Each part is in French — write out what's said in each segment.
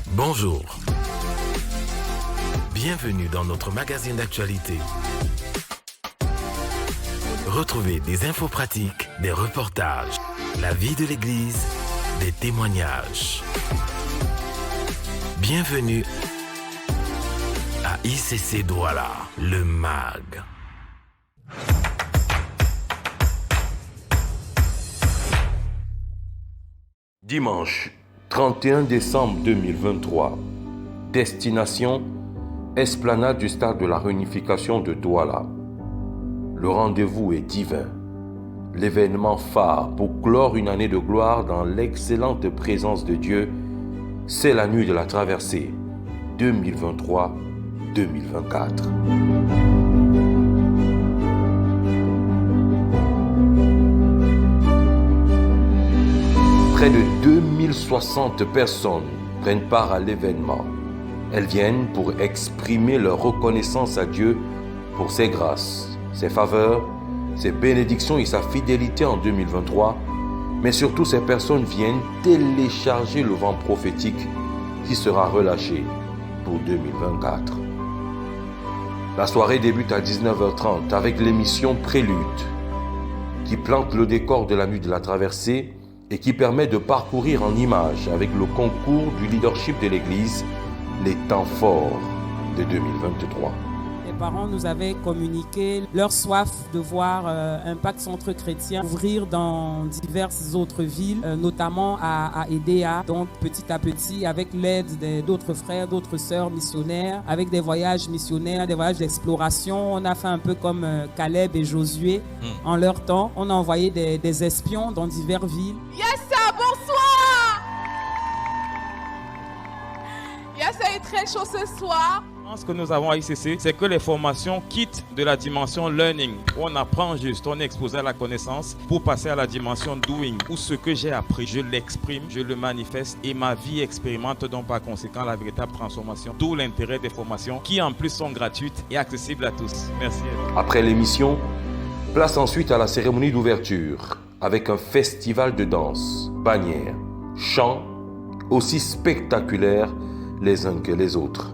Bonjour. Bienvenue dans notre magazine d'actualité. Retrouvez des infos pratiques, des reportages, la vie de l'Église, des témoignages. Bienvenue à ICC Douala, le MAG. Dimanche 31 décembre 2023. Destination Esplanade du Stade de la Réunification de Douala. Le rendez-vous est divin. L'événement phare pour clore une année de gloire dans l'excellente présence de Dieu, c'est la nuit de la traversée 2023-2024. Près de 2060 personnes prennent part à l'événement. Elles viennent pour exprimer leur reconnaissance à Dieu pour ses grâces, ses faveurs, ses bénédictions et sa fidélité en 2023. Mais surtout, ces personnes viennent télécharger le vent prophétique qui sera relâché pour 2024. La soirée débute à 19h30 avec l'émission Prélude qui plante le décor de la nuit de la traversée et qui permet de parcourir en images avec le concours du leadership de l'Église les temps forts de 2023. Les parents nous avaient communiqué leur soif de voir Impact Centre Chrétien ouvrir dans diverses autres villes, notamment à Edea. Donc petit à petit, avec l'aide d'autres frères, d'autres sœurs missionnaires, avec des voyages missionnaires, des voyages d'exploration, on a fait un peu comme Caleb et Josué en leur temps. On a envoyé des espions dans diverses villes. Yes, bonsoir! Yes, il est très chaud ce soir. Ce que nous avons à ICC, c'est que les formations quittent de la dimension learning, où on apprend juste, on est exposé à la connaissance, pour passer à la dimension doing, où ce que j'ai appris, je l'exprime, je le manifeste et ma vie expérimente donc par conséquent la véritable transformation. D'où l'intérêt des formations qui en plus sont gratuites et accessibles à tous. Merci. Après l'émission, place ensuite à la cérémonie d'ouverture avec un festival de danse, bannières, chants, aussi spectaculaires les uns que les autres.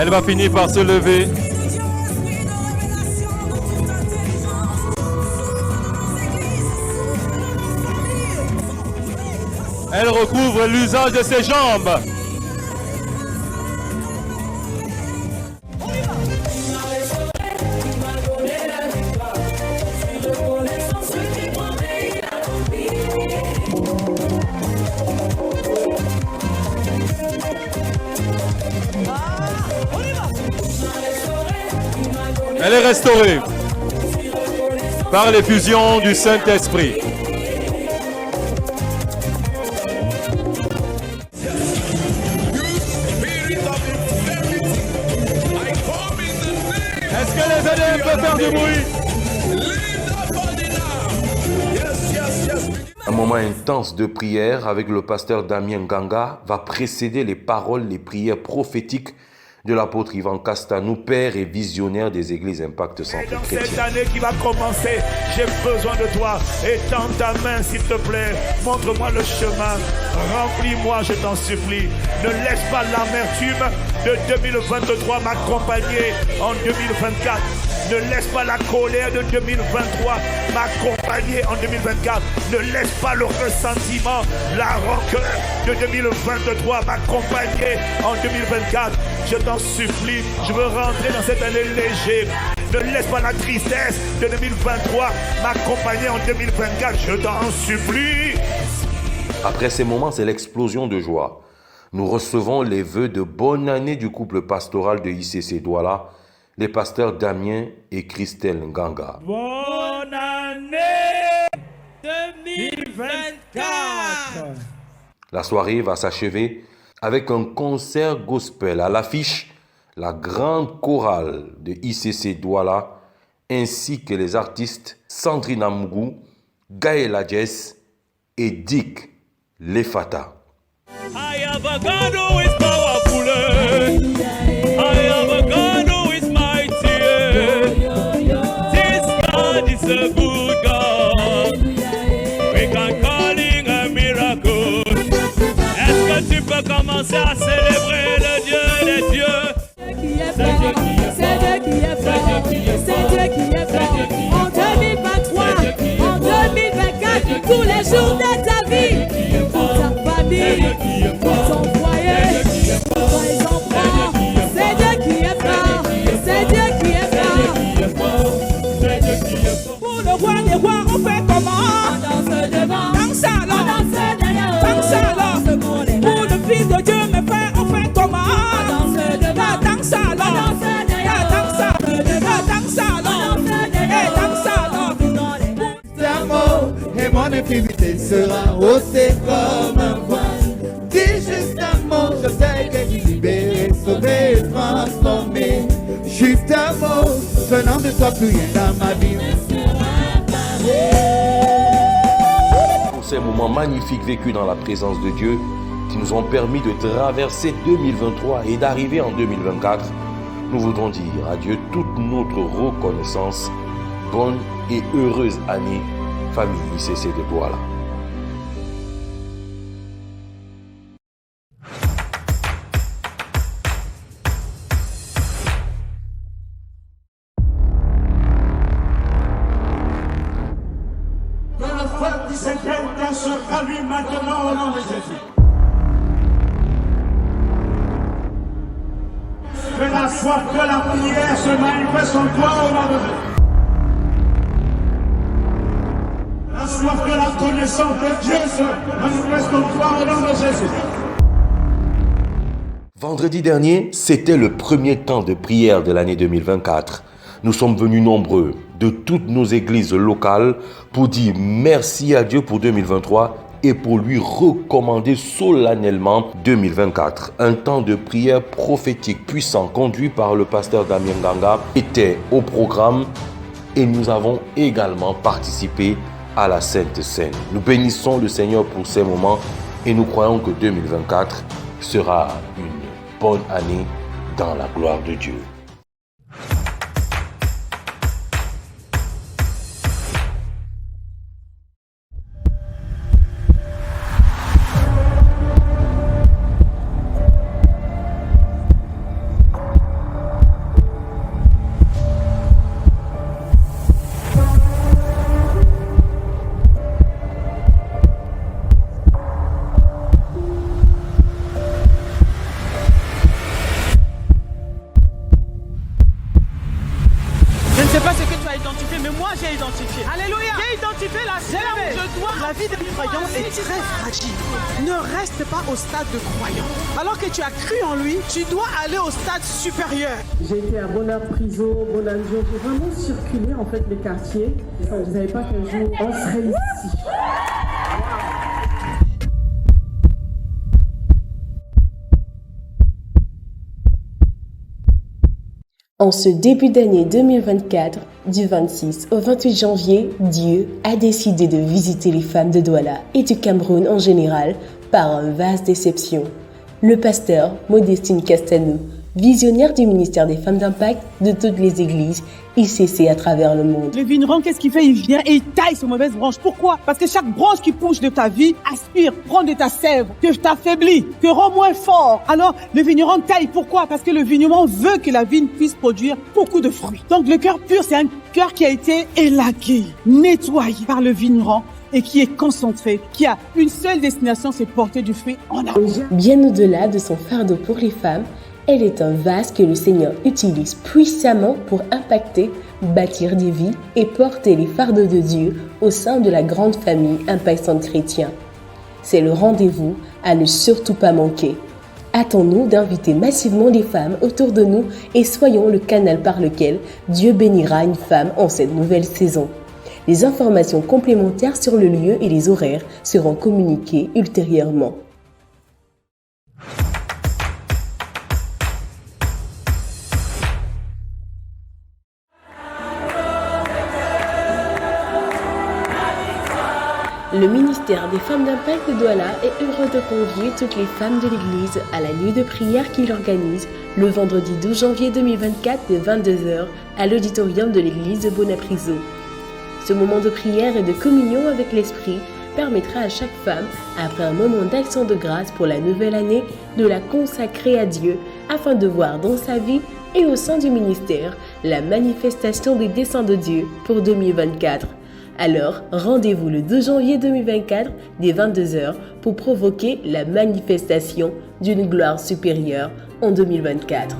Elle va finir par se lever. Elle recouvre l'usage de ses jambes. Elle est restaurée par l'effusion du Saint-Esprit. Est-ce que les élèves peuvent faire du bruit? Un moment intense de prière avec le pasteur Damien Ganga va précéder les paroles, les prières prophétiques de l'apôtre Ivan Castanou, père et visionnaire des églises Impact Centre Chrétien. Dans cette année qui va commencer, j'ai besoin de toi. Étends ta main, s'il te plaît. Montre-moi le chemin. Remplis-moi, je t'en supplie. Ne laisse pas l'amertume de 2023 m'accompagner en 2024. Ne laisse pas la colère de 2023 m'accompagner en 2024. Ne laisse pas le ressentiment, la rancœur de 2023 m'accompagner en 2024. Je t'en supplie, je veux rentrer dans cette année léger. Ne laisse pas la tristesse de 2023 m'accompagner en 2024. Je t'en supplie. Après ces moments, c'est l'explosion de joie. Nous recevons les vœux de bonne année du couple pastoral de ICC Douala, les pasteurs Damien et Christelle Nganga. Bonne année 2023. 2024. La soirée va s'achever avec un concert gospel. À l'affiche, la grande chorale de ICC Douala ainsi que les artistes Sandrine Amougou, Gaëla Jess et Dick Lefata. I have a God who is powerful. I have a God who is mighty. This God is a good God. We can call him a miracle. Est-ce que tu peux commencer à célébrer le Dieu des dieux? C'est Dieu qui est fort. C'est Dieu qui est fort. En 2023, en 2024, tous les jours de ta vie, pour ta famille, pour ton foyer, pour tes enfants. C'est Dieu qui est fort. C'est Dieu qui est fort. Pour le roi des rois, on fait comment? On danse devant. Danse alors. On danse derrière. Danse alors. Pour le fils de Dieu, mes frères, on fait comment? On danse devant. Danse alors. On danse derrière. Danse alors. Et mon infinité sera haussée comme un voile. Dis juste un mot, je sais que tu es libéré, sauvé et transformé. Juste un mot, venant de toi, plus rien dans ma vie ne sera pareil. Pour ces moments magnifiques vécus dans la présence de Dieu qui nous ont permis de traverser 2023 et d'arriver en 2024, nous voudrons dire à Dieu toute notre reconnaissance. Bonne et heureuse année, famille ICC de Douala. Que le feu du Saint-Esprit se rallume maintenant au nom de Jésus. Que la soif de la prière se manifeste en toi au nom de Jésus. La soif de la connaissance de Dieu se manifeste en toi au nom de Jésus. Vendredi dernier, c'était le premier temps de prière de l'année 2024. Nous sommes venus nombreux de toutes nos églises locales pour dire merci à Dieu pour 2023 et pour lui recommander solennellement 2024. Un temps de prière prophétique puissant conduit par le pasteur Damien Ganga était au programme et nous avons également participé à la Sainte Seine. Nous bénissons le Seigneur pour ces moments et nous croyons que 2024 sera une bonne année dans la gloire de Dieu. Je ne sais pas ce que tu as identifié, mais moi j'ai identifié. Alléluia. J'ai identifié la scène où je dois. La vie d'un croyant est très fragile. Ne reste pas au stade de croyant. Alors que tu as cru en lui, tu dois aller au stade supérieur. J'ai été à Bonheur-Prison, Bonanjo, j'ai vraiment circulé en fait les quartiers. Je ne savais pas qu'un jour on serait ici. En ce début d'année 2024, du 26 au 28 janvier, Dieu a décidé de visiter les femmes de Douala et du Cameroun en général par une vaste déception. Le pasteur Modestine Castanou, visionnaire du ministère des Femmes d'Impact de toutes les églises ICC à travers le monde. Le vigneron, qu'est-ce qu'il fait? Il vient et il taille ces mauvaises branches. Pourquoi? Parce que chaque branche qui pousse de ta vie aspire, prend de ta sève, que t'affaiblit, que rend moins fort. Alors, le vigneron taille. Pourquoi? Parce que le vigneron veut que la vigne puisse produire beaucoup de fruits. Donc, le cœur pur, c'est un cœur qui a été élagué, nettoyé par le vigneron et qui est concentré, qui a une seule destination, c'est porter du fruit en amour. Bien au-delà de son fardeau pour les femmes, elle est un vase que le Seigneur utilise puissamment pour impacter, bâtir des vies et porter les fardeaux de Dieu au sein de la grande famille Impact Centre Chrétien. C'est le rendez-vous à ne surtout pas manquer. Hâtons-nous d'inviter massivement les femmes autour de nous et soyons le canal par lequel Dieu bénira une femme en cette nouvelle saison. Les informations complémentaires sur le lieu et les horaires seront communiquées ultérieurement. Le ministère des Femmes d'Impact de Douala est heureux de convier toutes les femmes de l'Église à la nuit de prière qu'il organise le vendredi 12 janvier 2024 dès 22h à l'auditorium de l'Église de Bonapriso. Ce moment de prière et de communion avec l'Esprit permettra à chaque femme, après un moment d'action de grâce pour la nouvelle année, de la consacrer à Dieu afin de voir dans sa vie et au sein du ministère la manifestation des desseins de Dieu pour 2024. Alors, rendez-vous le 2 janvier 2024 dès 22h pour provoquer la manifestation d'une gloire supérieure en 2024.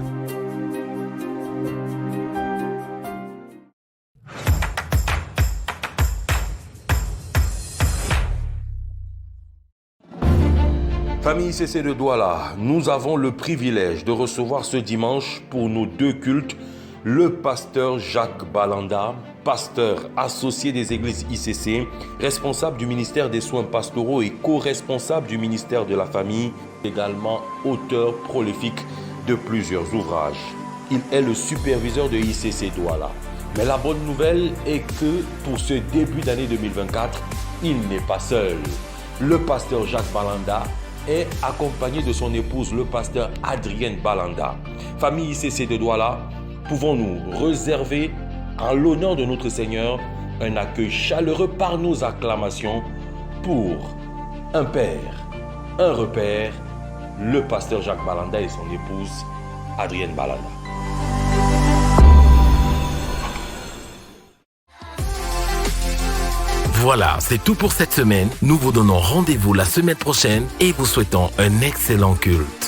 Famille ICC de Douala, nous avons le privilège de recevoir ce dimanche pour nos 2 cultes le pasteur Jacques Balanda, pasteur associé des églises ICC, responsable du ministère des soins pastoraux et co-responsable du ministère de la famille, également auteur prolifique de plusieurs ouvrages. Il est le superviseur de ICC Douala. Mais la bonne nouvelle est que pour ce début d'année 2024, il n'est pas seul. Le pasteur Jacques Balanda est accompagné de son épouse, le pasteur Adrienne Balanda. Famille ICC de Douala, pouvons-nous réserver en l'honneur de notre Seigneur un accueil chaleureux par nos acclamations pour un père, un repère, le pasteur Jacques Balanda et son épouse Adrienne Balanda. Voilà, c'est tout pour cette semaine. Nous vous donnons rendez-vous la semaine prochaine et vous souhaitons un excellent culte.